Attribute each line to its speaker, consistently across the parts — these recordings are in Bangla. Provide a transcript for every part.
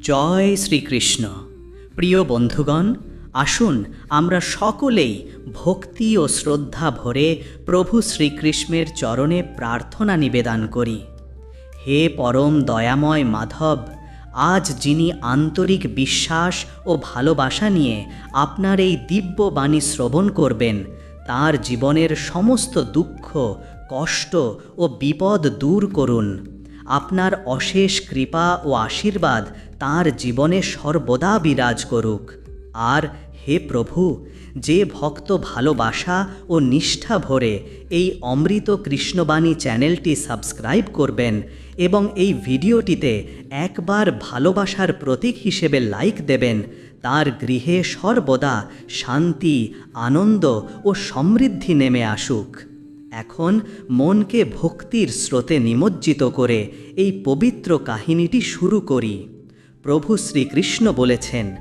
Speaker 1: জয় শ্রীকৃষ্ণ। প্রিয় বন্ধুগণ, আসুন আমরা সকলেই ভক্তি ও শ্রদ্ধা ভরে প্রভু শ্রীকৃষ্ণের চরণে প্রার্থনা নিবেদন করি। হে পরম দয়াময় মাধব, আজ যিনি আন্তরিক বিশ্বাস ও ভালোবাসা নিয়ে আপনার এই দিব্য বাণী শ্রবণ করবেন, তার জীবনের সমস্ত দুঃখ, কষ্ট ও বিপদ দূর করুন। আপনার অশেষ কৃপা ও আশীর্বাদ তাঁর জীবনে সর্বদা বিরাজ করুক। আর হে প্রভু, যে ভক্ত ভালোবাসা ও নিষ্ঠা ভরে এই অমৃত কৃষ্ণবাণী চ্যানেলটি সাবস্ক্রাইব করবেন এবং এই ভিডিওটিতে একবার ভালোবাসার প্রতীক হিসেবে লাইক দেবেন, তার গৃহে সর্বদা শান্তি, আনন্দ ও সমৃদ্ধি নেমে আসুক। এখন মনকে ভক্তির স্রোতে নিমজ্জিত করে এই পবিত্র কাহিনীটি শুরু করি। প্রভু শ্রীকৃষ্ণ বলেছেন,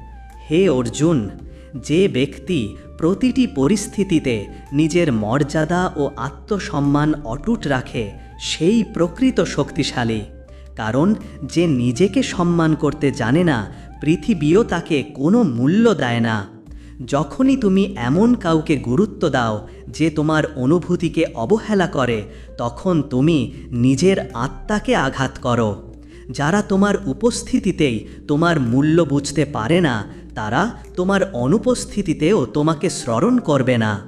Speaker 1: হে অর্জুন, যে ব্যক্তি প্রতিটি পরিস্থিতিতে নিজের মর্যাদা ও আত্মসম্মান অটুট রাখে, সেই প্রকৃত শক্তিশালী। কারণ যে নিজেকে সম্মান করতে জানে না, পৃথিবীও তাকে কোনো মূল্য দেয় না। যখনই তুমি এমন কাউকে গুরুত্ব দাও যে তোমার অনুভূতিকে অবহেলা করে, তখন তুমি নিজের আত্মাকে আঘাত করো। যারা তোমার উপস্থিতিতেই তোমার মূল্য বুঝতে পারে না, তারা তোমার অনুপস্থিতিতেও তোমাকে স্মরণ করবে না।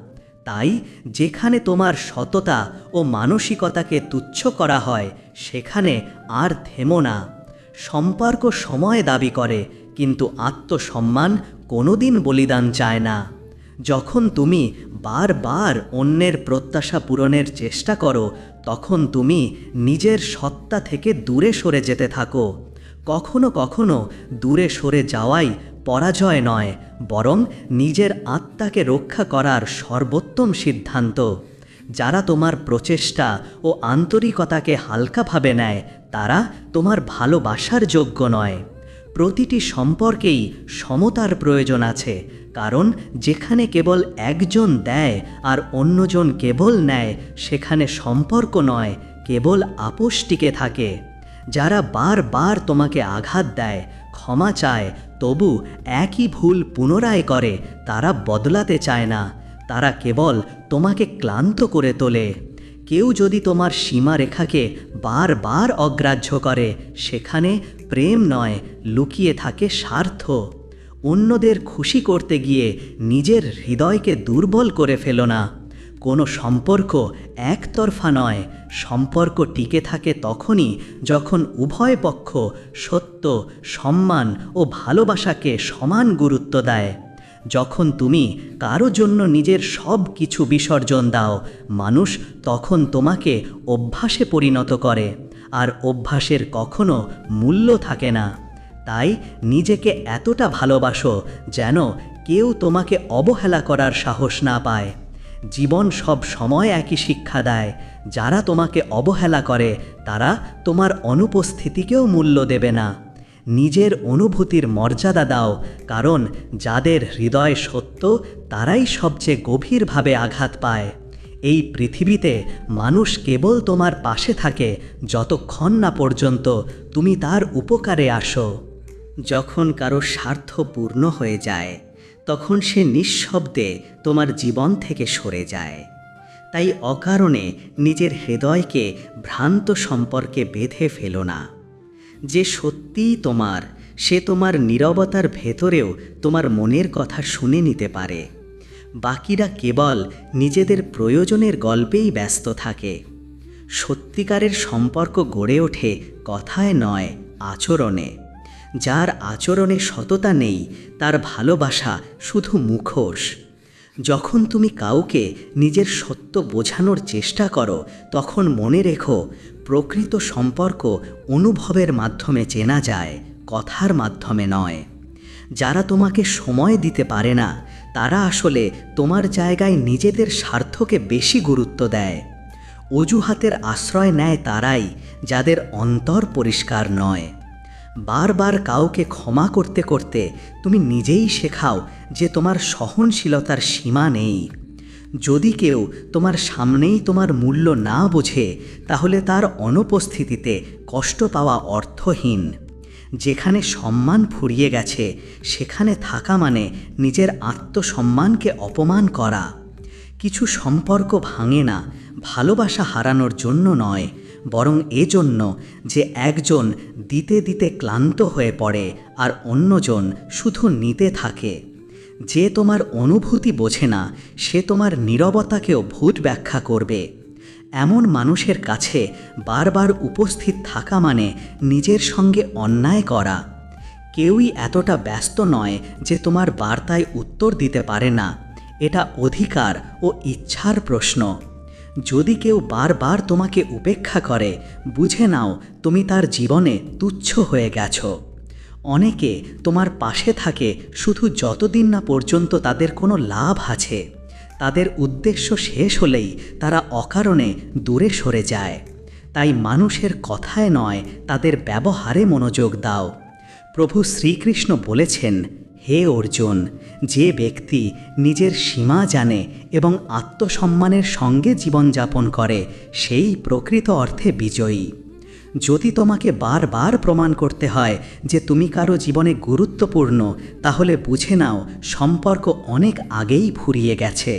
Speaker 1: তাই যেখানে তোমার সততা ও মানসিকতাকে তুচ্ছ করা হয়, সেখানে আর থেমো না। সম্পর্ক সময় দাবি করে, কিন্তু আত্মসম্মান কোনোদিন বলিদান চায় না। যখন তুমি বারবার অন্যের প্রত্যাশা পূরণের চেষ্টা করো, তখন তুমি নিজের সত্তা থেকে দূরে সরে যেতে থাকো। কখনো কখনো দূরে সরে যাওয়াই পরাজয় নয়, বরং নিজের আত্মাকে রক্ষা করার সর্বোত্তম সিদ্ধান্ত। যারা তোমার প্রচেষ্টা ও আন্তরিকতাকে হালকাভাবে নেয়, তারা তোমার ভালোবাসার যোগ্য নয়। প্রতিটি সম্পর্কেই সমতার প্রয়োজন আছে, কারণ যেখানে কেবল একজন দেয় আর অন্যজন কেবল নেয়, সেখানে সম্পর্ক নয়, কেবল আপোষ টিকে থাকে। যারা বারবার তোমাকে আঘাত দেয়, ক্ষমা চায়, তবু একই ভুল পুনরায় করে, তারা বদলাতে চায় না, তারা কেবল তোমাকে ক্লান্ত করে তোলে। কেউ যদি তোমার সীমারেখাকে বারবার অগ্রাহ্য করে, সেখানে প্রেম নয়, লুকিয়ে থাকে স্বার্থ। অন্যদের খুশি করতে গিয়ে নিজের হৃদয়কে দুর্বল করে ফেলো না। কোনো সম্পর্ক একতরফা নয়, সম্পর্ক টিকে থাকে তখনই যখন উভয় পক্ষ সত্য, সম্মান ও ভালোবাসাকে সমান গুরুত্ব দেয়। যখন তুমি কারো জন্য নিজের সব কিছু বিসর্জন দাও, মানুষ তখন তোমাকে অভ্যাসে পরিণত করে, আর অভ্যাসের কখনো মূল্য থাকে না। তাই নিজেকে এতটা ভালোবাসো যেন কেউ তোমাকে অবহেলা করার সাহস না পায়। জীবন সব সময় একই শিক্ষা দেয়। যারা তোমাকে অবহেলা করে, তারা তোমার অনুপস্থিতিকেও মূল্য দেবে না। নিজের অনুভূতির মর্যাদা দাও, কারণ যাদের হৃদয় সত্য, তারাই সবচেয়ে গভীরভাবে আঘাত পায়। এই পৃথিবীতে মানুষ কেবল তোমার পাশে থাকে যতক্ষণ না পর্যন্ত তুমি তার উপকারে আসো। যখন কারো স্বার্থ পূর্ণ হয়ে যায়, তখন সে নিঃশব্দে তোমার জীবন থেকে সরে যায়। তাই অকারণে নিজের হৃদয়কে ভ্রান্ত সম্পর্কে বেঁধে ফেলো না। যে সত্যিই তোমার, সে তোমার নীরবতার ভেতরেও তোমার মনের কথা শুনে নিতে পারে। বাকিরা কেবল নিজেদের প্রয়োজনের গল্পেই ব্যস্ত থাকে। সত্যিকারের সম্পর্ক গড়ে ওঠে কথায় নয়, আচরণে। যার আচরণে সততা নেই, তার ভালোবাসা শুধু মুখোশ। যখন তুমি কাউকে নিজের সত্য বোঝানোর চেষ্টা করো, তখন মনে রেখো, প্রকৃত সম্পর্ক অনুভবের মাধ্যমে চেনা যায়, কথার মাধ্যমে নয়। যারা তোমাকে সময় দিতে পারে না, তারা আসলে তোমার জায়গায় নিজেদের স্বার্থকে বেশি গুরুত্ব দেয়। অজুহাতের আশ্রয় নেয় তারাই, যাদের অন্তর পরিষ্কার নয়। বারবার কাউকে ক্ষমা করতে করতে তুমি নিজেই শেখাও যে তোমার সহনশীলতার সীমা নেই। যদি কেউ তোমার সামনেই তোমার মূল্য না বোঝে, তাহলে তার অনুপস্থিতিতে কষ্ট পাওয়া অর্থহীন। যেখানে সম্মান ফুরিয়ে গেছে, সেখানে থাকা মানে নিজের আত্মসম্মানকে অপমান করা। কিছু সম্পর্ক ভাঙে না ভালোবাসা হারানোর জন্য নয়, বরং এজন্য যে একজন দিতে দিতে ক্লান্ত হয়ে পড়ে আর অন্যজন শুধু নিতে থাকে। যে তোমার অনুভূতি বোঝে না, সে তোমার নীরবতাকেও ভূত ব্যাখ্যা করবে। এমন মানুষের কাছে বারবার উপস্থিত থাকা মানে নিজের সঙ্গে অন্যায় করা। কেউই এতটা ব্যস্ত নয় যে তোমার বার্তায় উত্তর দিতে পারে না। এটা অধিকার ও ইচ্ছার প্রশ্ন। যদি কেউ বারবার তোমাকে উপেক্ষা করে, বুঝে নাও তুমি তার জীবনে তুচ্ছ হয়ে গেছো। অনেকে তোমার পাশে থাকে শুধু যতদিন না পর্যন্ত তাদের কোনো লাভ আছে। তাদের উদ্দেশ্য শেষ হলেই তারা অকারণে দূরে সরে যায়। তাই মানুষের কথায় নয়, তাদের ব্যবহারে মনোযোগ দাও। প্রভু শ্রীকৃষ্ণ বলেছেন, হে অর্জুন, যে ব্যক্তি নিজের সীমা জানে এবং আত্মসম্মানের সঙ্গে জীবনযাপন করে, সেই প্রকৃত অর্থে বিজয়ী। যদি তোমাকে বারবার প্রমাণ করতে হয় যে তুমি কারো জীবনে গুরুত্বপূর্ণ, তাহলে বুঝে নাও সম্পর্ক অনেক আগেই ফুরিয়ে গেছে।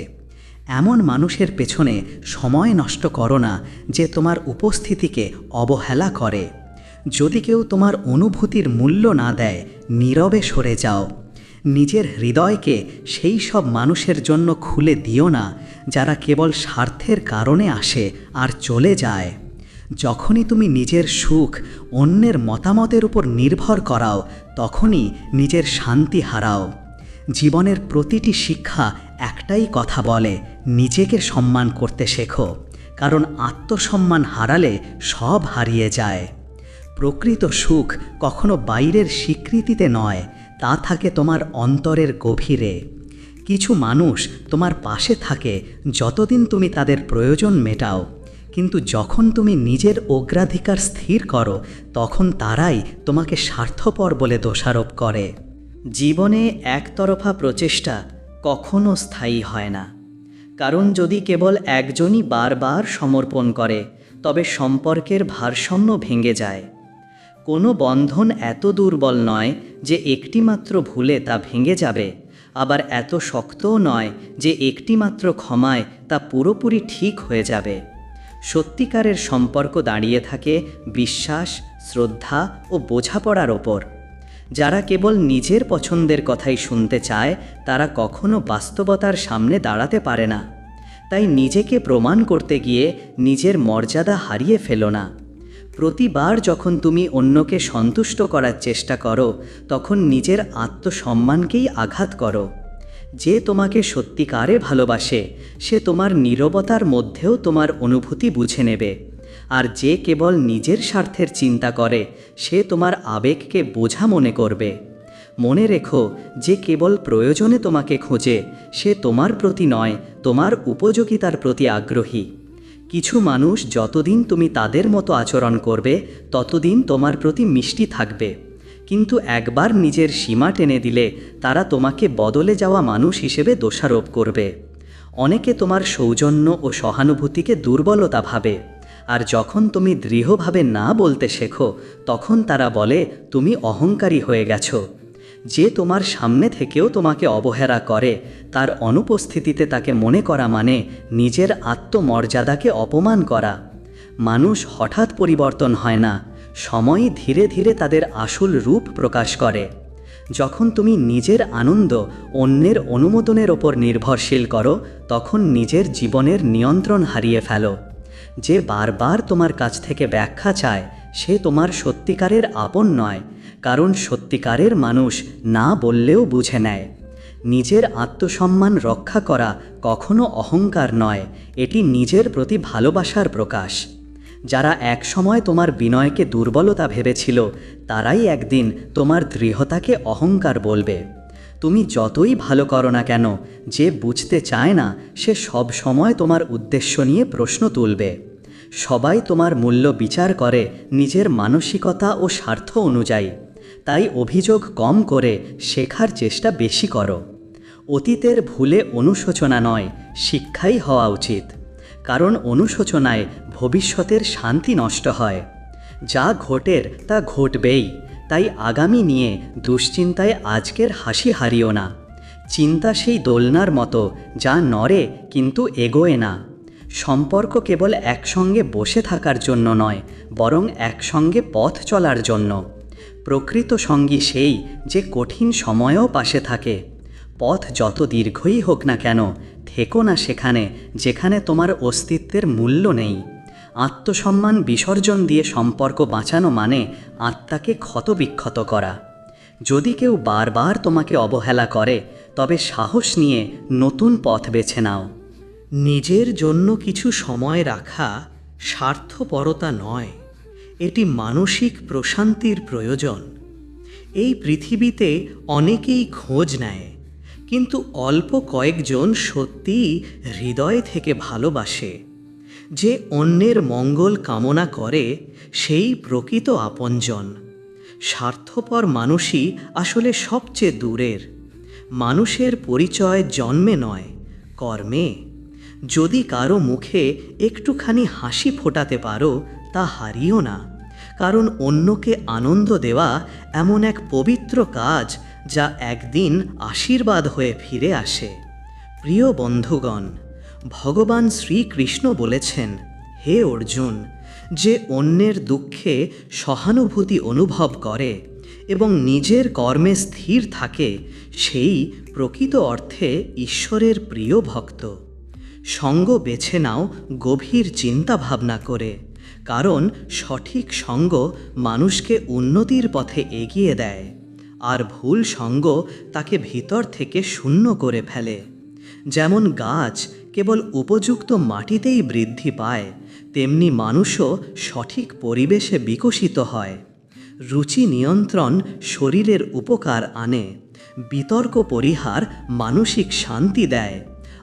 Speaker 1: এমন মানুষের পেছনে সময় নষ্ট করো না যে তোমার উপস্থিতিকে অবহেলা করে। যদি কেউ তোমার অনুভূতির মূল্য না দেয়, নীরবে সরে যাও। নিজের হৃদয়কে সেই সব মানুষের জন্য খুলে দিও না যারা কেবল স্বার্থের কারণে আসে আর চলে যায়। যখনই তুমি নিজের সুখ অন্যের মতামতের উপর নির্ভর করাও, তখনই নিজের শান্তি হারাও। জীবনের প্রতিটি শিক্ষা একটাই কথা বলে, নিজেকে সম্মান করতে শেখো, কারণ আত্মসম্মান হারালে সব হারিয়ে যায়। প্রকৃত সুখ কখনো বাইরের স্বীকৃতিতে নয়, তা থাকে তোমার অন্তরের গভীরে। কিছু মানুষ তোমার পাশে থাকে যতদিন তুমি তাদের প্রয়োজন মেটাও, কিন্তু যখন তুমি নিজের অগ্রাধিকার স্থির করো, তখন তারাই তোমাকে স্বার্থপর বলে দোষারোপ করে। জীবনে একতরফা প্রচেষ্টা কখনো স্থায়ী হয় না, কারণ যদি কেবল একজনই বারবার সমর্পণ করে, তবে সম্পর্কের ভারসাম্য ভেঙে যায়। কোনো বন্ধন এত দুর্বল নয় যে একটিমাত্র ভুলে তা ভেঙে যাবে, আবার এত শক্তও নয় যে একটিমাত্র ক্ষমায় তা পুরোপুরি ঠিক হয়ে যাবে। সত্যিকারের সম্পর্ক দাঁড়িয়ে থাকে বিশ্বাস, শ্রদ্ধা ও বোঝাপড়ার ওপর। যারা কেবল নিজের পছন্দের কথাই শুনতে চায়, তারা কখনো বাস্তবতার সামনে দাঁড়াতে পারে না। তাই নিজেকে প্রমাণ করতে গিয়ে নিজের মর্যাদা হারিয়ে ফেলো না। প্রতিবার যখন তুমি অন্যকে সন্তুষ্ট করার চেষ্টা করো, তখন নিজের আত্মসম্মানকেই আঘাত করো। যে তোমাকে সত্যিকারে ভালোবাসে, সে তোমার নীরবতার মধ্যেও তোমার অনুভূতি বুঝে নেবে। আর যে কেবল নিজের স্বার্থের চিন্তা করে, সে তোমার আবেগকে বোঝা মনে করবে। মনে রেখো, যে কেবল প্রয়োজনে তোমাকে খোঁজে, সে তোমার প্রতি নয়, তোমার উপযোগিতার প্রতি আগ্রহী। কিছু মানুষ যতদিন তুমি তাদের মতো আচরণ করবে, ততদিন তোমার প্রতি মিষ্টি থাকবে, কিন্তু একবার নিজের সীমা টেনে দিলে তারা তোমাকে বদলে যাওয়া মানুষ হিসেবে দোষারোপ করবে। অনেকে তোমার সৌজন্য ও সহানুভূতিকে দুর্বলতা ভাবে, আর যখন তুমি দৃঢ়ভাবে না বলতে শেখো, তখন তারা বলে তুমি অহংকারী হয়ে গেছো। যে তোমার সামনে থেকেও তোমাকে অবহেলা করে, তার অনুপস্থিতিতে তাকে মনে করা মানে নিজের আত্মমর্যাদাকে অপমান করা। মানুষ হঠাৎ পরিবর্তন হয় না, সময় ধীরে ধীরে তাদের আসল রূপ প্রকাশ করে। যখন তুমি নিজের আনন্দ অন্যের অনুমোদনের ওপর নির্ভরশীল করো, তখন নিজের জীবনের নিয়ন্ত্রণ হারিয়ে ফেলো। যে বারবার তোমার কাছ থেকে ব্যাখ্যা চায়, সে তোমার সত্যিকারের আপন নয়, কারণ সত্যিকারের মানুষ না বললেও বুঝে নেয়। নিজের আত্মসম্মান রক্ষা করা কখনো অহংকার নয়, এটি নিজের প্রতি ভালোবাসার প্রকাশ। যারা একসময় তোমার বিনয়কে দুর্বলতা ভেবেছিল, তারাই একদিন তোমার দৃঢ়তাকে অহংকার বলবে। তুমি যতই ভালো করো না কেন, যে বুঝতে চায় না, সে সব সময় তোমার উদ্দেশ্য নিয়ে প্রশ্ন তুলবে। সবাই তোমার মূল্য বিচার করে নিজের মানসিকতা ও স্বার্থ অনুযায়ী। তাই অভিযোগ কম করে শেখার চেষ্টা বেশি করো। অতীতের ভুলে অনুশোচনা নয়, শিক্ষাই হওয়া উচিত। কারণ অনুশোচনায় ভবিষ্যতের শান্তি নষ্ট হয়। যা ঘটের তা ঘটবেই, তাই আগামী নিয়ে দুশ্চিন্তায় আজকের হাসি হারিও না। চিন্তা সেই দোলনার মতো, যা নড়ে কিন্তু এগোয় না। সম্পর্ক কেবল একসঙ্গে বসে থাকার জন্য নয়, বরং একসঙ্গে পথ চলার জন্য। প্রকৃত সঙ্গী সেই যে কঠিন সময়েও পাশে থাকে। পথ যত দীর্ঘই হোক না কেন, থেকো না সেখানে যেখানে তোমার অস্তিত্বের মূল্য নেই। আত্মসম্মান বিসর্জন দিয়ে সম্পর্ক বাঁচানো মানে আত্মাকে ক্ষতবিক্ষত করা। যদি কেউ বারবার তোমাকে অবহেলা করে, তবে সাহস নিয়ে নতুন পথ বেছে নাও। নিজের জন্য কিছু সময় রাখা স্বার্থপরতা নয়, এটি মানসিক প্রশান্তির প্রয়োজন। এই পৃথিবীতে অনেকেই খোঁজ নেয়, কিন্তু অল্প কয়েকজন সত্যিই হৃদয় থেকে ভালোবাসে। যে অন্যের মঙ্গল কামনা করে সেই প্রকৃত আপনজন। স্বার্থপর মানুষই আসলে সবচেয়ে দূরের। মানুষের পরিচয় জন্মে নয়, কর্মে। যদি কারো মুখে একটুখানি হাসি ফোটাতে পারো, তা হারিও না। কারণ অন্যকে আনন্দ দেওয়া এমন এক পবিত্র কাজ যা একদিন আশীর্বাদ হয়ে ফিরে আসে। প্রিয় বন্ধুগণ, ভগবান শ্রীকৃষ্ণ বলেছেন, হে অর্জুন, যে অন্যের দুঃখে সহানুভূতি অনুভব করে এবং নিজের কর্মে স্থির থাকে, সেই প্রকৃত অর্থে ঈশ্বরের প্রিয় ভক্ত। সঙ্গ বেছে নাও গভীর চিন্তা ভাবনা করে, কারণ সঠিক সঙ্গ মানুষকে উন্নতির পথে এগিয়ে দেয়, আর ভুল সঙ্গ তাকে ভিতর থেকে শূন্য করে ফেলে। যেমন গাছ কেবল উপযুক্ত মাটিতেই বৃদ্ধি পায়, তেমনি মানুষও সঠিক পরিবেশে বিকশিত হয়। রুচি নিয়ন্ত্রণ শরীরের উপকার আনে, বিতর্ক পরিহার মানসিক শান্তি দেয়,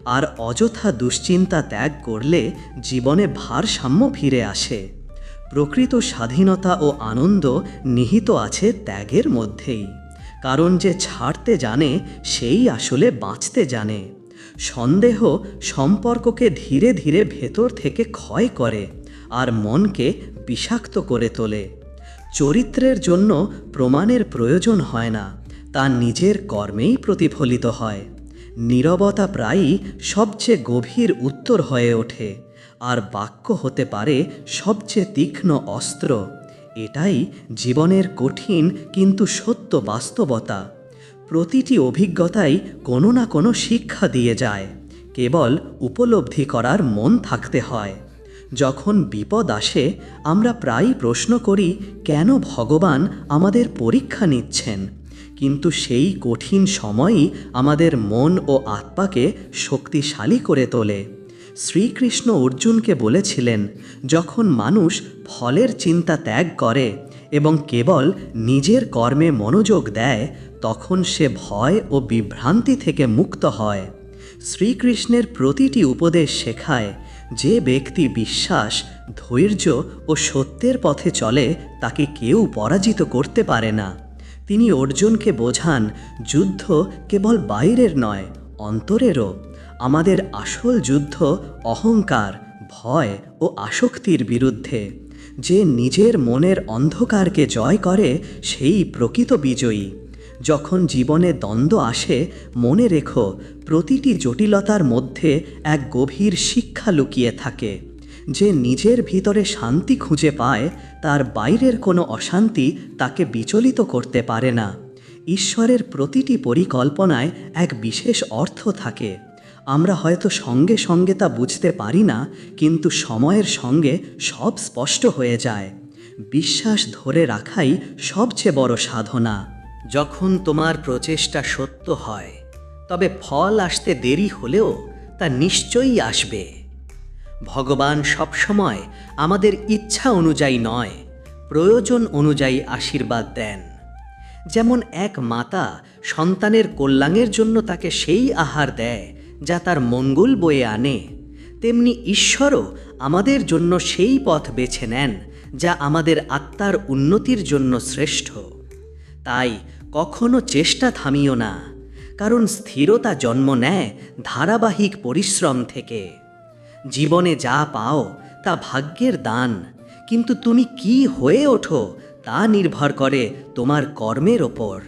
Speaker 1: আর অযথা দুশ্চিন্তা ত্যাগ করলে জীবনে ভারসাম্য ফিরে আসে। প্রকৃত স্বাধীনতা ও আনন্দ নিহিত আছে ত্যাগের মধ্যেই। কারণ যে ছাড়তে জানে সেই আসলে বাঁচতে জানে। সন্দেহ সম্পর্ককে ধীরে ধীরে ভেতর থেকে ক্ষয় করে আর মনকে বিষাক্ত করে তোলে। চরিত্রের জন্য প্রমাণের প্রয়োজন হয় না, তা নিজের কর্মেই প্রতিফলিত হয়। নীরবতা প্রায়ই সবচেয়ে গভীর উত্তর হয়ে ওঠে, আর বাক্য হতে পারে সবচেয়ে তীক্ষ্ণ অস্ত্র। এটাই জীবনের কঠিন কিন্তু সত্য বাস্তবতা। প্রতিটি অভিজ্ঞতাই কোনো না কোনো শিক্ষা দিয়ে যায়, কেবল উপলব্ধি করার মন থাকতে হয়। যখন বিপদ আসে, আমরা প্রায়ই প্রশ্ন করি, কেন ভগবান আমাদের পরীক্ষা নিচ্ছেন? কিন্তু সেই কঠিন সময়ই আমাদের মন ও আত্মাকে শক্তিশালী করে তোলে। শ্রীকৃষ্ণ অর্জুনকে বলেছিলেন, যখন মানুষ ফলের চিন্তা ত্যাগ করে এবং কেবল নিজের কর্মে মনোযোগ দেয়, তখন সে ভয় ও বিভ্রান্তি থেকে মুক্ত হয়। শ্রীকৃষ্ণের প্রতিটি উপদেশ শেখায়, যে ব্যক্তি বিশ্বাস, ধৈর্য ও সত্যের পথে চলে তাকে কেউ পরাজিত করতে পারে না। তিনি অর্জুনকে বোঝান, যুদ্ধ কেবল বাইরের নয়, অন্তরেরও। আমাদের আসল যুদ্ধ অহংকার, ভয় ও আসক্তির বিরুদ্ধে। যে নিজের মনের অন্ধকারকে জয় করে সেই প্রকৃত বিজয়ী। যখন জীবনে দ্বন্দ্ব আসে, মনে রেখো, প্রতিটি জটিলতার মধ্যে এক গভীর শিক্ষা লুকিয়ে থাকে। যে নিজের ভিতরে শান্তি খুঁজে পায়, তার বাইরের কোনো অশান্তি তাকে বিচলিত করতে পারে না। ঈশ্বরের প্রতিটি পরিকল্পনায় এক বিশেষ অর্থ থাকে। আমরা হয়তো সঙ্গে সঙ্গে তা বুঝতে পারি না, কিন্তু সময়ের সঙ্গে সব স্পষ্ট হয়ে যায়। বিশ্বাস ধরে রাখাই সবচেয়ে বড় সাধনা। যখন তোমার প্রচেষ্টা সত্য হয়, তবে ফল আসতে দেরি হলেও তা নিশ্চয়ই আসবে। ভগবান সবসময় আমাদের ইচ্ছা অনুযায়ী নয়, প্রয়োজন অনুযায়ী আশীর্বাদ দেন। যেমন এক মাতা সন্তানের কল্যাণের জন্য তাকে সেই আহার দেয় যা তার মঙ্গল বয়ে আনে, তেমনি ঈশ্বরও আমাদের জন্য সেই পথ বেছে নেন যা আমাদের আত্মার উন্নতির জন্য শ্রেষ্ঠ। তাই কখনো চেষ্টা থামিও না, কারণ স্থিরতা জন্ম নেয় ধারাবাহিক পরিশ্রম থেকে। জীবনে যা পাও তা ভাগ্যের দান, কিন্তু তুমি কি হয়ে ওঠো তা নির্ভর করে তোমার কর্মের ওপর।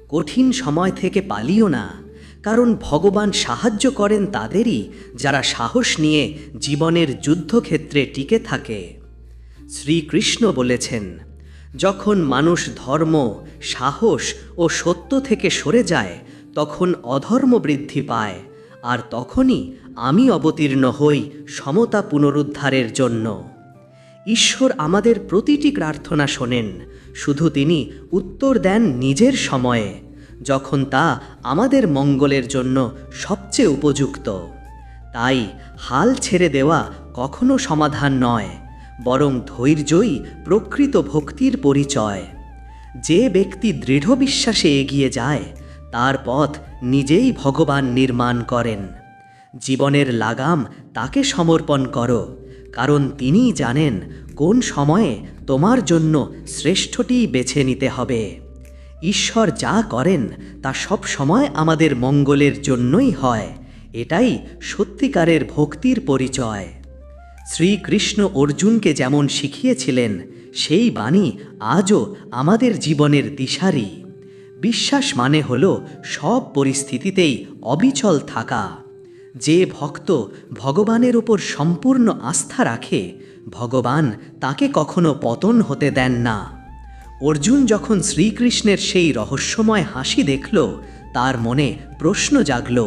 Speaker 1: কঠিন সময় থেকে পালিও না, কারণ ভগবান সাহায্য করেন তাদেরই যারা সাহস নিয়ে জীবনের যুদ্ধক্ষেত্রে টিকে থাকে। শ্রীকৃষ্ণ বলেছেন, যখন মানুষ ধর্ম, সাহস ও সত্য থেকে সরে যায় তখন অধর্ম বৃদ্ধি পায়, আর তখনই আমি অবতীর্ণ হই সমতা পুনরুদ্ধারের জন্য। ঈশ্বর আমাদের প্রতিটি প্রার্থনা শোনেন, শুধু তিনি উত্তর দেন নিজের সময়ে, যখন তা আমাদের মঙ্গলের জন্য সবচেয়ে উপযুক্ত। তাই হাল ছেড়ে দেওয়া কখনো সমাধান নয়, বরং ধৈর্যই প্রকৃত ভক্তির পরিচয়। যে ব্যক্তি দৃঢ় বিশ্বাসে এগিয়ে যায় তার পথ নিজেই ভগবান নির্মাণ করেন। জীবনের লাগাম তাকে সমর্পণ করো, কারণ তিনিই জানেন কোন সময়ে তোমার জন্য শ্রেষ্ঠটিই বেছে নিতে হবে। ঈশ্বর যা করেন তা সব সময় আমাদের মঙ্গলের জন্যই হয়, এটাই সত্যিকারের ভক্তির পরিচয়। শ্রীকৃষ্ণ অর্জুনকে যেমন শিখিয়েছিলেন, সেই বাণী আজও আমাদের জীবনের দিশারি। বিশ্বাস মানে হলো সব পরিস্থিতিতেই অবিচল থাকা। যে ভক্ত ভগবানের উপর সম্পূর্ণ আস্থা রাখে, ভগবান তাকে কখনো পতন হতে দেন না। অর্জুন যখন শ্রীকৃষ্ণের সেই রহস্যময় হাসি দেখল, তার মনে প্রশ্ন জাগল,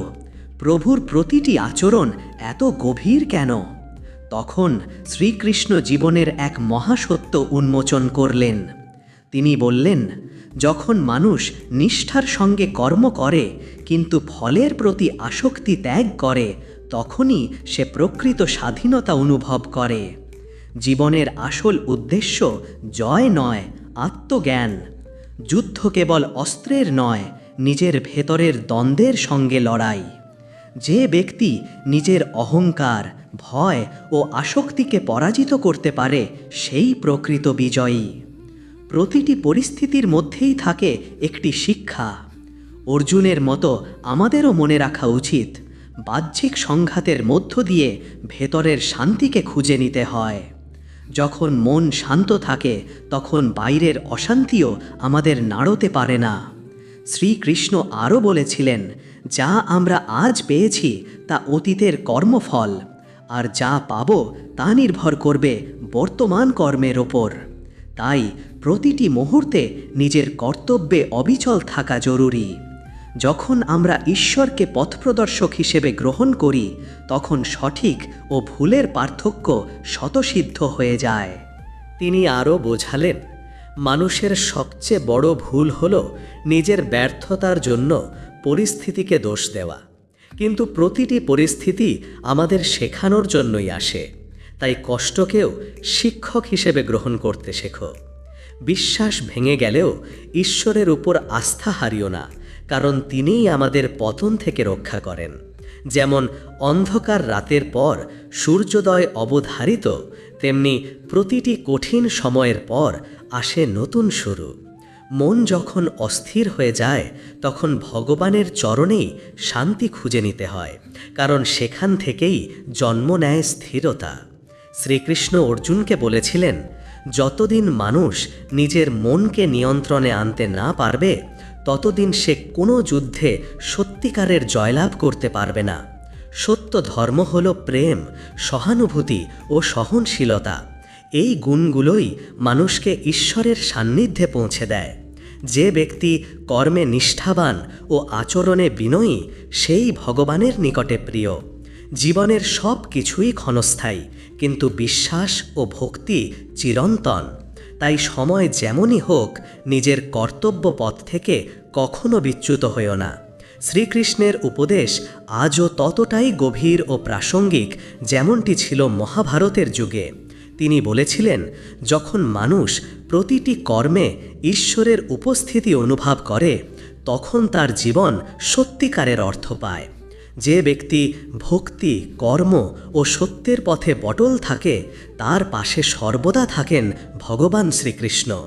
Speaker 1: প্রভুর প্রতিটি আচরণ এত গভীর কেন? তখন শ্রীকৃষ্ণ জীবনের এক মহাসত্য উন্মোচন করলেন। তিনি বললেন, যখন মানুষ নিষ্ঠার সঙ্গে কর্ম করে কিন্তু ফলের প্রতি আসক্তি ত্যাগ করে, তখনই সে প্রকৃত স্বাধীনতা অনুভব করে। জীবনের আসল উদ্দেশ্য জয় নয়, আত্মজ্ঞান। যুদ্ধ কেবল অস্ত্রের নয়, নিজের ভেতরের দ্বন্দ্বের সঙ্গে লড়াই। যে ব্যক্তি নিজের অহংকার, ভয় ও আসক্তিকে পরাজিত করতে পারে, সেই প্রকৃত বিজয়ী। প্রতিটি পরিস্থিতির মধ্যেই থাকে একটি শিক্ষা। অর্জুনের মতো আমাদেরও মনে রাখা উচিত, বাহ্যিক সংঘাতের মধ্য দিয়ে ভেতরের শান্তিকে খুঁজে নিতে হয়। যখন মন শান্ত থাকে তখন বাইরের অশান্তিও আমাদের নাড়তে পারে না। শ্রীকৃষ্ণ আরও বলেছিলেন, যা আমরা আজ পেয়েছি তা অতীতের কর্মফল, আর যা পাব তা নির্ভর করবে বর্তমান কর্মের ওপর। তাই প্রতিটি মুহূর্তে নিজের কর্তব্যে অবিচল থাকা জরুরি। যখন আমরা ঈশ্বরকে পথপ্রদর্শক হিসেবে গ্রহণ করি, তখন সঠিক ও ভুলের পার্থক্য স্বতঃসিদ্ধ হয়ে যায়। তিনি আরও বোঝালেন, মানুষের সবচেয়ে বড় ভুল হল নিজের ব্যর্থতার জন্য পরিস্থিতিকে দোষ দেওয়া। কিন্তু প্রতিটি পরিস্থিতি আমাদের শেখানোর জন্যই আসে। তাই কষ্টকেও শিক্ষক হিসেবে গ্রহণ করতে শেখো। বিশ্বাস ভেঙে গেলেও ঈশ্বরের উপর আস্থা হারিও না, কারণ তিনিই আমাদের পতন থেকে রক্ষা করেন। যেমন অন্ধকার রাতের পর সূর্যোদয় অবধারিত, তেমনি প্রতিটি কঠিন সময়ের পর আসে নতুন শুরু। মন যখন অস্থির হয়ে যায় তখন ভগবানের চরণেই শান্তি খুঁজে নিতে হয়, কারণ সেখান থেকেই জন্ম নেয় স্থিরতা। শ্রীকৃষ্ণ অর্জুনকে বলেছিলেন, যতদিন মানুষ নিজের মনকে নিয়ন্ত্রণে আনতে না পারবে, ততদিন সে কোনো যুদ্ধে সত্যিকারের জয়লাভ করতে পারবে না। সত্য ধর্ম হল প্রেম, সহানুভূতি ও সহনশীলতা। এই গুণগুলোই মানুষকে ঈশ্বরের সান্নিধ্যে পৌঁছে দেয়। যে ব্যক্তি কর্মে নিষ্ঠাবান ও আচরণে বিনয়ী, সেই ভগবানের নিকটে প্রিয়। জীবনের সব কিছুই ক্ষণস্থায়ী, কিন্তু বিশ্বাস ও ভক্তি চিরন্তন। তাই সময় যেমনই হোক, নিজের কর্তব্য পথ থেকে কখনো বিচ্যুত হইও না। শ্রীকৃষ্ণের উপদেশ আজও ততটাই গভীর ও প্রাসঙ্গিক যেমনটি ছিল মহাভারতের যুগে। তিনি বলেছিলেন, যখন মানুষ প্রতিটি কর্মে ঈশ্বরের উপস্থিতি অনুভব করে, তখন তার জীবন সত্যিকারের অর্থ পায়। যে ব্যক্তি ভক্তি, কর্ম ও সত্যের পথে অটল থাকে, তার পাশে সর্বদা থাকেন ভগবান শ্রীকৃষ্ণ।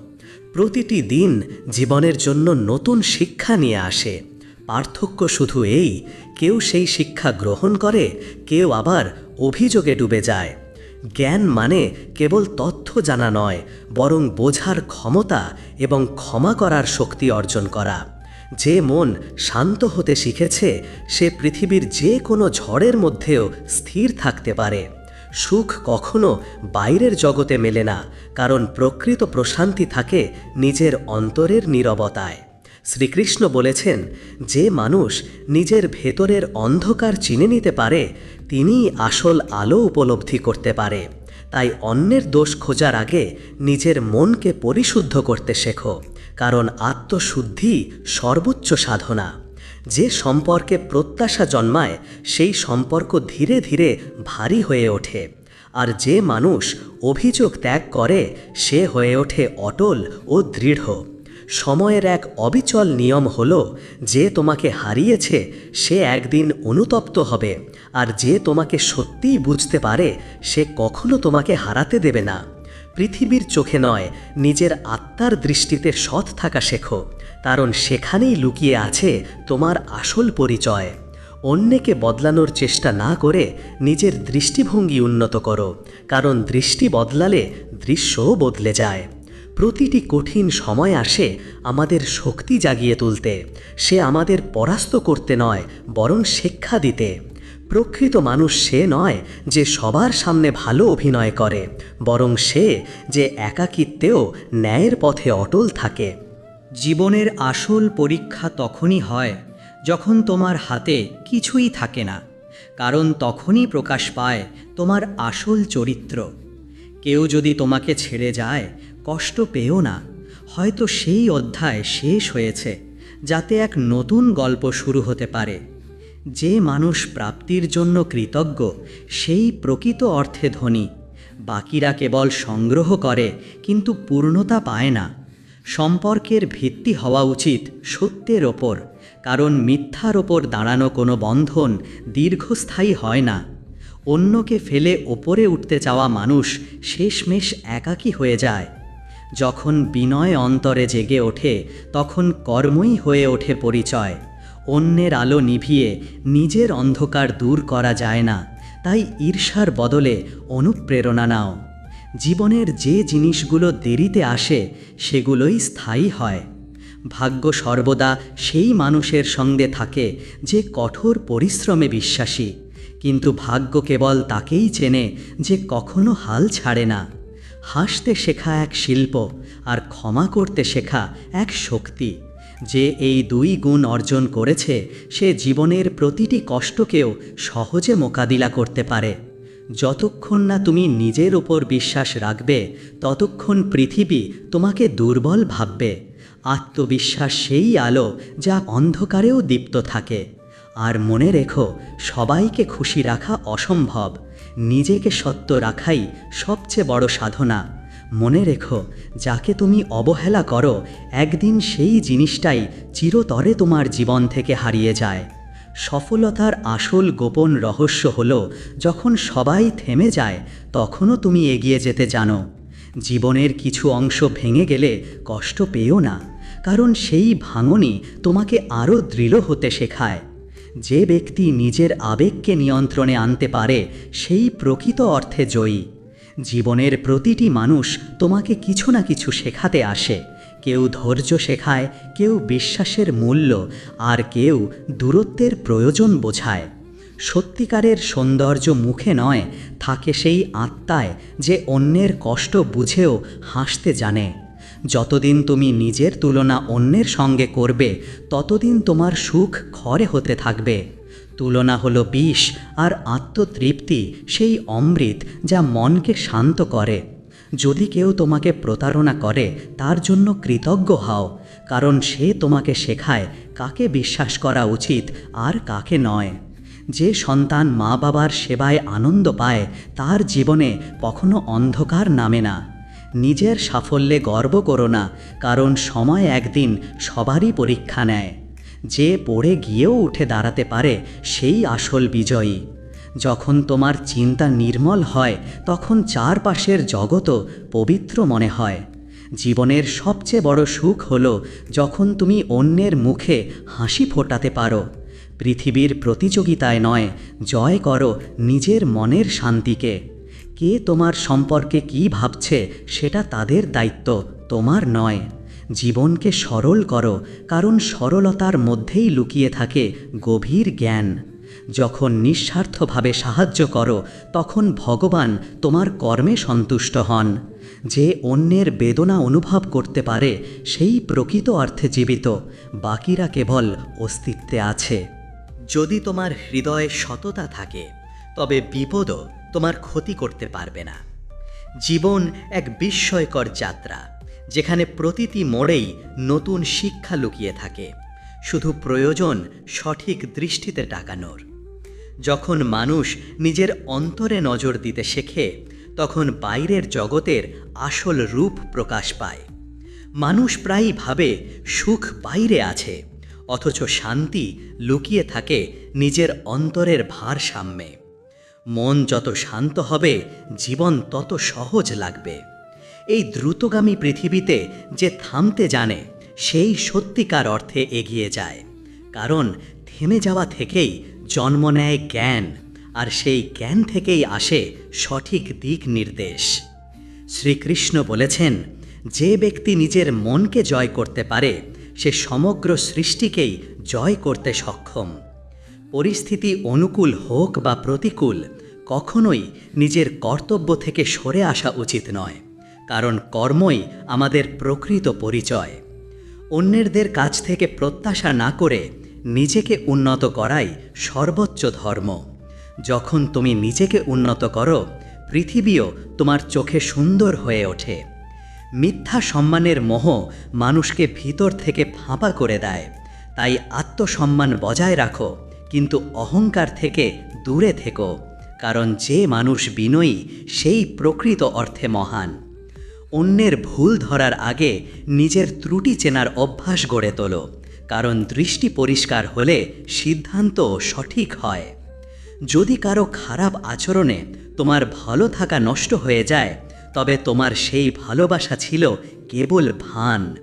Speaker 1: প্রতিটি দিন জীবনের জন্য নতুন শিক্ষা নিয়ে আসে।
Speaker 2: পার্থক্য শুধু এই, কেউ সেই শিক্ষা গ্রহণ করে, কেউ আবার অভিযোগে ডুবে যায়। জ্ঞান মানে কেবল তথ্য জানা নয়, বরং বোঝার ক্ষমতা এবং ক্ষমা করার শক্তি অর্জন করা। যে মন শান্ত হতে শিখেছে সে পৃথিবীর যে কোনো ঝড়ের মধ্যেও স্থির থাকতে পারে। সুখ কখনো বাইরের জগতে মেলে না, কারণ প্রকৃত প্রশান্তি থাকে নিজের অন্তরের নীরবতায়। শ্রীকৃষ্ণ বলেছেন, যে মানুষ নিজের ভেতরের অন্ধকার চিনে নিতে পারে তিনিই আসল আলো উপলব্ধি করতে পারে। তাই অন্যের দোষ খোঁজার আগে নিজের মনকে পরিশুদ্ধ করতে শেখো, কারণ আত্মশুদ্ধি সর্বোচ্চ সাধনা। যে সম্পর্কে প্রত্যাশা জন্মায় সেই সম্পর্ক ধীরে ধীরে ভারী হয়ে ওঠে, আর যে মানুষ অভিযোগ ত্যাগ করে সে হয়ে ওঠে অটল ও দৃঢ়। সময়ের এক অবিচল নিয়ম হলো, যে তোমাকে হারিয়েছে সে একদিন অনুতপ্ত হবে, আর যে তোমাকে সত্যিই বুঝতে পারে সে কখনো তোমাকে হারাতে দেবে না। পৃথিবীর চোখে নয়, নিজের আত্মার দৃষ্টিতে সৎ থাকা শেখো, কারণ সেখানেই লুকিয়ে আছে তোমার আসল পরিচয়। অন্যকে বদলানোর চেষ্টা না করে নিজের দৃষ্টিভঙ্গি উন্নত করো, কারণ দৃষ্টি বদলালে দৃশ্যও বদলে যায়। প্রতিটি কঠিন সময় আসে আমাদের শক্তি জাগিয়ে তুলতে, সে আমাদের পরাস্ত করতে নয়, বরং শিক্ষা দিতে। প্রকৃত মানুষ সে নয় যে সবার সামনে ভালো অভিনয় করে, বরং সে যে একাকিত্বেও ন্যায়ের পথে অটল থাকে।
Speaker 1: জীবনের আসল পরীক্ষা তখনই হয় যখন তোমার হাতে কিছুই থাকে না, কারণ তখনই প্রকাশ পায় তোমার আসল চরিত্র। কেউ যদি তোমাকে ছেড়ে যায়, কষ্ট পেও না, হয়তো সেই অধ্যায় শেষ হয়েছে, যাতে এক নতুন গল্প শুরু হতে পারে। যে মানুষ প্রাপ্তির জন্য কৃতজ্ঞ সেই প্রকৃত অর্থে ধনী। বাকিরা কেবল সংগ্রহ করে কিন্তু পূর্ণতা পায় না। সম্পর্কের ভিত্তি হওয়া উচিত সত্যের ওপর, কারণ মিথ্যার ওপর দাঁড়ানো কোনো বন্ধন দীর্ঘস্থায়ী হয় না। অন্যকে ফেলে ওপরে উঠতে চাওয়া মানুষ শেষমেশ একাকী হয়ে যায়। যখন বিনয় অন্তরে জেগে ওঠে তখন কর্মই হয়ে ওঠে পরিচয়। অন্যের আলো নিভিয়ে নিজের অন্ধকার দূর করা যায় না, তাই ঈর্ষার বদলে অনুপ্রেরণা নাও। জীবনের যে জিনিসগুলো দেরিতে আসে সেগুলোই স্থায়ী হয়। ভাগ্য সর্বদা সেই মানুষের সঙ্গে থাকে যে কঠোর পরিশ্রমে বিশ্বাসী, কিন্তু ভাগ্য কেবল তাকেই চেনে যে কখনো হাল ছাড়ে না। হাসতে শেখা এক শিল্প, আর ক্ষমা করতে শেখা এক শক্তি। যে এই দুই গুণ অর্জন করেছে সে জীবনের প্রতিটি কষ্টকেও সহজে মোকাবিলা করতে পারে। যতক্ষণ না তুমি নিজের উপর বিশ্বাস রাখবে ততক্ষণ পৃথিবী তোমাকে দুর্বল ভাববে। আত্মবিশ্বাস সেই আলো যা অন্ধকারেও দীপ্ত থাকে। আর মনে রেখো, সবাইকে খুশি রাখা অসম্ভব, নিজেকে সত্য রাখাই সবচেয়ে বড় সাধনা। মনে রেখো, যাকে তুমি অবহেলা করো একদিন সেই জিনিসটাই চিরতরে তোমার জীবন থেকে হারিয়ে যায়। সফলতার আসল গোপন রহস্য হলো, যখন সবাই থেমে যায় তখনও তুমি এগিয়ে যেতে জানো। জীবনের কিছু অংশ ভেঙে গেলে কষ্ট পেও না, কারণ সেই ভাঙনই তোমাকে আরও দৃঢ় হতে শেখায়। যে ব্যক্তি নিজের আবেগকে নিয়ন্ত্রণে আনতে পারে সেই প্রকৃত অর্থে জয়ী। জীবনের প্রতিটি মানুষ তোমাকে কিছু না কিছু শেখাতে আসে। কেউ ধৈর্য শেখায়, কেউ বিশ্বাসের মূল্য, আর কেউ দূরত্বের প্রয়োজন বোঝায়। সত্যিকারের সৌন্দর্য মুখে নয়, থাকে সেই আত্মায় যে অন্যের কষ্ট বুঝেও হাসতে জানে। যতদিন তুমি নিজের তুলনা অন্যের সঙ্গে করবে ততদিন তোমার সুখ ক্ষরে হতে থাকবে। তুলনা হলো বিষ, আর আত্মতৃপ্তি সেই অমৃত যা মনকে শান্ত করে। যদি কেউ তোমাকে প্রতারণা করে তার জন্য কৃতজ্ঞ হও, কারণ সে তোমাকে শেখায় কাকে বিশ্বাস করা উচিত আর কাকে নয়। যে সন্তান মা বাবার সেবায় আনন্দ পায় তার জীবনে কখনো অন্ধকার নামে না। নিজের সাফল্যে গর্ব করো না, কারণ সময় একদিন সবারই পরীক্ষা নেয়। যে পড়ে গিয়েও উঠে দাঁড়াতে পারে সেই আসল বিজয়ী। যখন তোমার চিন্তা নির্মল হয় তখন চারপাশের জগৎও পবিত্র মনে হয়।
Speaker 2: জীবনের সবচেয়ে বড় সুখ হলো যখন তুমি অন্যের মুখে হাসি ফোটাতে পারো। পৃথিবীর প্রতিযোগিতায় নয়, জয় করো নিজের মনের শান্তিকে। কে তোমার সম্পর্কে কী ভাবছে সেটা তাদের দায়িত্ব, তোমার নয়। জীবনকে সরল করো, কারণ সরলতার মধ্যেই লুকিয়ে থাকে গভীর জ্ঞান। যখন নিঃস্বার্থভাবে সাহায্য করো, তখন ভগবান তোমার কর্মে সন্তুষ্ট হন। যে অন্যের বেদনা অনুভব করতে পারে সেই প্রকৃত অর্থে জীবিত, বাকিরা কেবল অস্তিত্বে আছে।
Speaker 1: যদি তোমার হৃদয়ে সততা থাকে, তবে বিপদও তোমার ক্ষতি করতে পারবে না। জীবন এক বিস্ময়কর যাত্রা, যেখানে প্রতিটি মোড়েই নতুন শিক্ষা লুকিয়ে থাকে। শুধু প্রয়োজন সঠিক দৃষ্টিতে তাকানোর। যখন মানুষ নিজের অন্তরে নজর দিতে শেখে, তখন বাইরের জগতের আসল রূপ প্রকাশ পায়। মানুষ প্রায়ই ভাবে সুখ বাইরে আছে, অথচ শান্তি লুকিয়ে থাকে নিজের অন্তরের ভারসাম্যে। মন যত শান্ত হবে, জীবন তত সহজ লাগবে। এই দ্রুতগামী পৃথিবীতে যে থামতে জানে, সেই সত্যিকার অর্থে এগিয়ে যায়। কারণ থেমে যাওয়া থেকেই জন্ম নেয় জ্ঞান, আর সেই জ্ঞান থেকেই আসে সঠিক দিক নির্দেশ। শ্রীকৃষ্ণ বলেছেন, যে ব্যক্তি নিজের মনকে জয় করতে পারে, সে সমগ্র সৃষ্টিকেই জয় করতে সক্ষম। পরিস্থিতি অনুকূল হোক বা প্রতিকূল, কখনোই নিজের কর্তব্য থেকে সরে আসা উচিত নয়, কারণ কর্মই আমাদের প্রকৃত পরিচয়। অন্যদের কাছ থেকে প্রত্যাশা না করে নিজেকে উন্নত করাই সর্বোচ্চ ধর্ম। যখন তুমি নিজেকে উন্নত করো, পৃথিবীও তোমার চোখে সুন্দর হয়ে ওঠে। মিথ্যা সম্মানের মোহ মানুষকে ভিতর থেকে ফাঁপা করে দেয়। তাই আত্মসম্মান বজায় রাখো, কিন্তু অহংকার থেকে দূরে থেকো, কারণ যে মানুষ বিনয়ী, সেই প্রকৃত অর্থে মহান। অন্যের ভুল ধরার আগে নিজের ত্রুটি চেনার অভ্যাস গড়ে তোলো, কারণ দৃষ্টি পরিষ্কার হলে সিদ্ধান্ত সঠিক হয়। যদি কারো খারাপ আচরণে তোমার ভালো থাকা নষ্ট হয়ে যায়, তবে তোমার সেই ভালোবাসা ছিল কেবল ভান।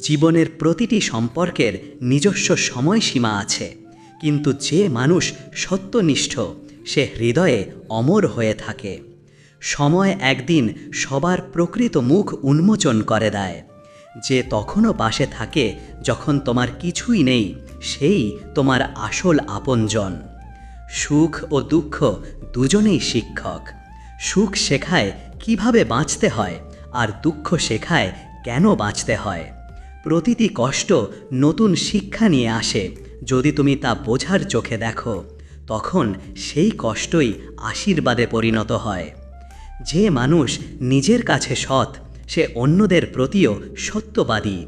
Speaker 1: জীবনের প্রতিটি সম্পর্কের নিজস্ব সময়সীমা আছে, কিন্তু যে মানুষ সত্যনিষ্ঠ, সে হৃদয়ে অমর হয়ে থাকে। সময় একদিন সবার প্রকৃত মুখ উন্মোচন করে দেয়। যে তখনও পাশে থাকে যখন তোমার কিছুই নেই, সেই তোমার আসল আপনজন। সুখ ও দুঃখ দুজনেই শিক্ষক। সুখ শেখায় কিভাবে বাঁচতে হয়, আর দুঃখ শেখায় কেন বাঁচতে হয়। প্রতিটি কষ্ট নতুন শিক্ষা নিয়ে আসে। যদি তুমি তা বোঝার চোখে দেখো, তখন সেই কষ্টই আশীর্বাদে পরিণত হয়। যে মানুষ নিজের কাছে সৎ, সে অন্যদের প্রতিও সত্যবাদী।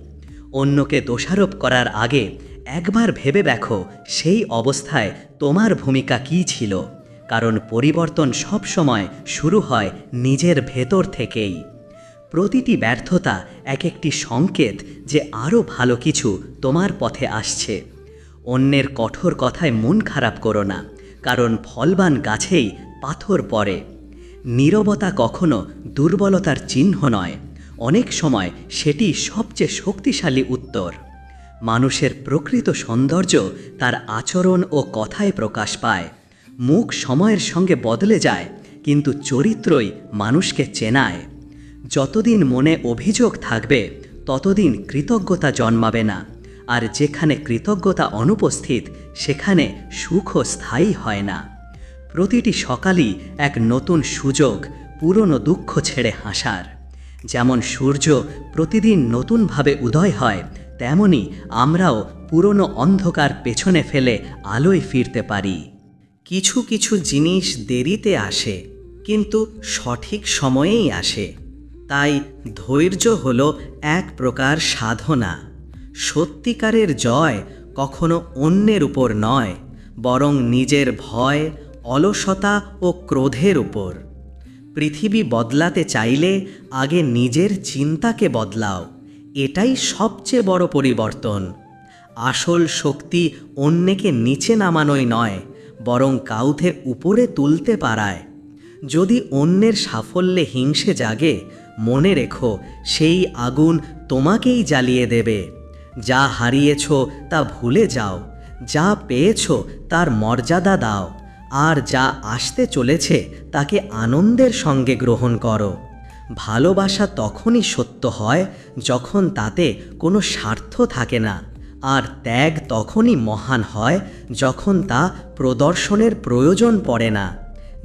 Speaker 1: অন্যকে দোষারোপ করার আগে একবার ভেবে দেখো সেই অবস্থায় তোমার ভূমিকা কী ছিল, কারণ পরিবর্তন সবসময় শুরু হয় নিজের ভেতর থেকেই। প্রতিটি ব্যর্থতা এক একটি সংকেত যে আরও ভালো কিছু তোমার পথে আসছে। অন্যের কঠোর কথায় মন খারাপ করো না, কারণ ফলবান গাছেই পাথর পড়ে। নীরবতা কখনো দুর্বলতার চিহ্ন নয়, অনেক সময় সেটি সবচেয়ে শক্তিশালী উত্তর। মানুষের প্রকৃত সৌন্দর্য তার আচরণ ও কথায় প্রকাশ পায়। মুখ সময়ের সঙ্গে বদলে যায়, কিন্তু চরিত্রই মানুষকে চেনায়। যতদিন মনে অভিযোগ থাকবে, ততদিন কৃতজ্ঞতা জন্মাবে না। আর যেখানে কৃতজ্ঞতা অনুপস্থিত, সেখানে সুখও স্থায়ী হয় না। প্রতিটি সকালই এক নতুন সুযোগ পুরনো দুঃখ ছেড়ে হাসার। যেমন সূর্য প্রতিদিন নতুনভাবে উদয় হয়, তেমনি আমরাও পুরনো অন্ধকার পেছনে ফেলে আলোয় ফিরতে পারি। কিছু কিছু জিনিস দেরিতে আসে, কিন্তু সঠিক সময়েই আসে। তাই ধৈর্য হলো এক প্রকার সাধনা। সত্যিকারের জয় কখনো অন্যের উপর নয়, বরং নিজের ভয়, অলসতা ও ক্রোধের উপর। পৃথিবী বদলাতে চাইলে আগে নিজের চিন্তাকে বদলাও, এটাই সবচেয়ে বড় পরিবর্তন। আসল শক্তি অন্যকে নিচে নামানোই নয়, বরং কাউকে উপরে তুলতে পারায়। যদি অন্যের সাফল্যে হিংসে জাগে,
Speaker 2: মনে রেখো সেই আগুন তোমাকেই জ্বালিয়ে দেবে। যা হারিয়েছ তা ভুলে যাও, যা পেয়েছ তার মর্যাদা দাও, আর যা আসতে চলেছে তাকে আনন্দের সঙ্গে গ্রহণ করো। ভালোবাসা তখনই সত্য হয় যখন তাতে কোনো স্বার্থ থাকে না, আর ত্যাগ তখনই মহান হয় যখন তা প্রদর্শনের প্রয়োজন পড়ে না।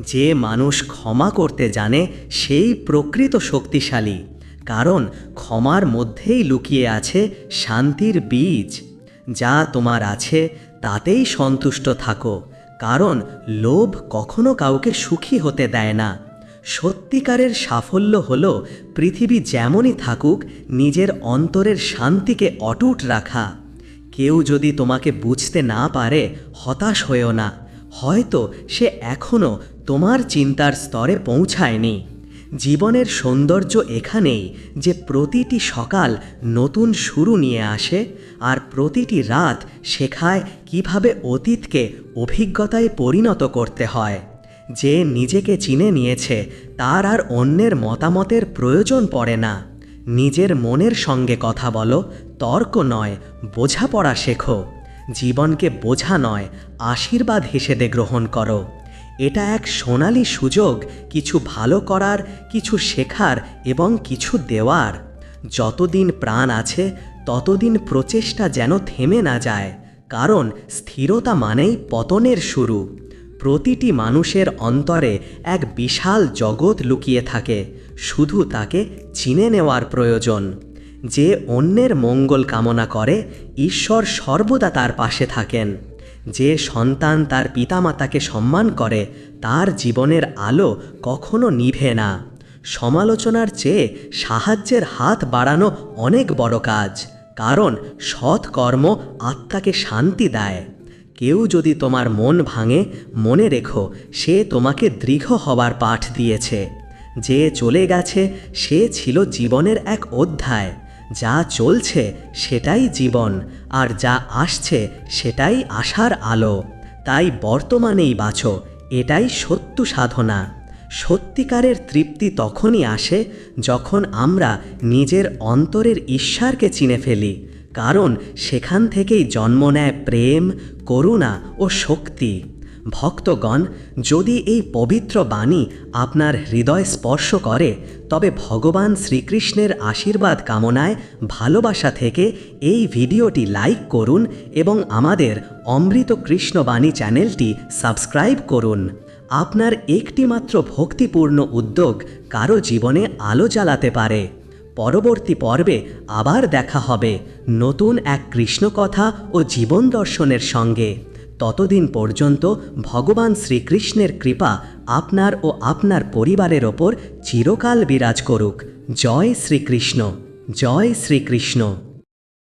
Speaker 2: যে মানুষ ক্ষমা করতে জানে সেই প্রকৃত শক্তিশালী, কারণ ক্ষমার মধ্যেই লুকিয়ে আছে শান্তির বীজ। যা তোমার আছে তাতেই সন্তুষ্ট থাকো, কারণ লোভ কখনো কাউকে সুখী হতে দেয় না। সত্যিকারের সাফল্য হলো পৃথিবী যেমনই থাকুক নিজের অন্তরের শান্তিকে অটুট রাখা। কেউ যদি তোমাকে বুঝতে না পারে হতাশ হয়েও না, হয়তো সে এখনও তোমার চিন্তার স্তরে পৌঁছায়নি। জীবনের সৌন্দর্য এখানেই যে প্রতিটি সকাল নতুন শুরু নিয়ে আসে, আর প্রতিটি রাত শেখায় কিভাবে অতীতকে অভিজ্ঞতায় পরিণত করতে হয়। যে নিজেকে চিনে নিয়েছে তার আর অন্যের মতামতের প্রয়োজন পড়ে না। নিজের মনের সঙ্গে কথা বলো, তর্ক নয়, বোঝাপড়া শেখো। জীবনকে বোঝা নয়, আশীর্বাদ হিসেবে গ্রহণ করো। এটা এক সোনালী সুযোগ কিছু ভালো করার, কিছু শেখার এবং কিছু দেওয়ার। যতদিন প্রাণ আছে ততদিন প্রচেষ্টা যেন থেমে না যায়, কারণ স্থিরতা মানেই পতনের শুরু। প্রতিটি মানুষের অন্তরে এক বিশাল জগৎ লুকিয়ে থাকে, শুধু তাকে চিনে নেওয়ার প্রয়োজন। যে অন্যের মঙ্গল কামনা করে ঈশ্বর সর্বদা তার পাশে থাকেন। যে সন্তান তার পিতামাতাকে সম্মান করে তার জীবনের আলো কখনো নিভে না। সমালোচনার চেয়ে সাহায্যের হাত বাড়ানো অনেক বড় কাজ, কারণ সৎ কর্ম আত্মাকে শান্তি দেয়। কেউ যদি তোমার মন ভাঙে, মনে রেখো সে তোমাকে দৃঢ় হবার পাঠ দিয়েছে। যে চলে গেছে সে ছিল জীবনের এক অধ্যায়। যা চলছে সেটাই জীবন, আর যা আসছে সেটাই আশার আলো। তাই বর্তমানেই বাঁচো, এটাই সত্য সাধনা। সত্যিকারের তৃপ্তি তখনই আসে যখন আমরা নিজের অন্তরের ঈশ্বরকে চিনে ফেলি, কারণ সেখান থেকেই জন্ম নেয় প্রেম, করুণা ও শক্তি। ভক্তগণ, যদি এই পবিত্র বাণী আপনার হৃদয় স্পর্শ করে, তবে ভগবান শ্রীকৃষ্ণের আশীর্বাদ কামনায় ভালোবাসা থেকে এই ভিডিওটি লাইক করুন এবং আমাদের অমৃত কৃষ্ণ বাণী চ্যানেলটি সাবস্ক্রাইব করুন। আপনার একটিমাত্র ভক্তিপূর্ণ উদ্যোগ কারো জীবনে আলো জ্বালাতে পারে। পরবর্তী পর্বে আবার দেখা হবে নতুন এক কৃষ্ণকথা ও জীবন দর্শনের সঙ্গে। ততদিন পর্যন্ত ভগবান শ্রীকৃষ্ণের কৃপা আপনার ও আপনার পরিবারের ওপর চিরকাল বিরাজ করুক। জয় শ্রীকৃষ্ণ, জয় শ্রীকৃষ্ণ।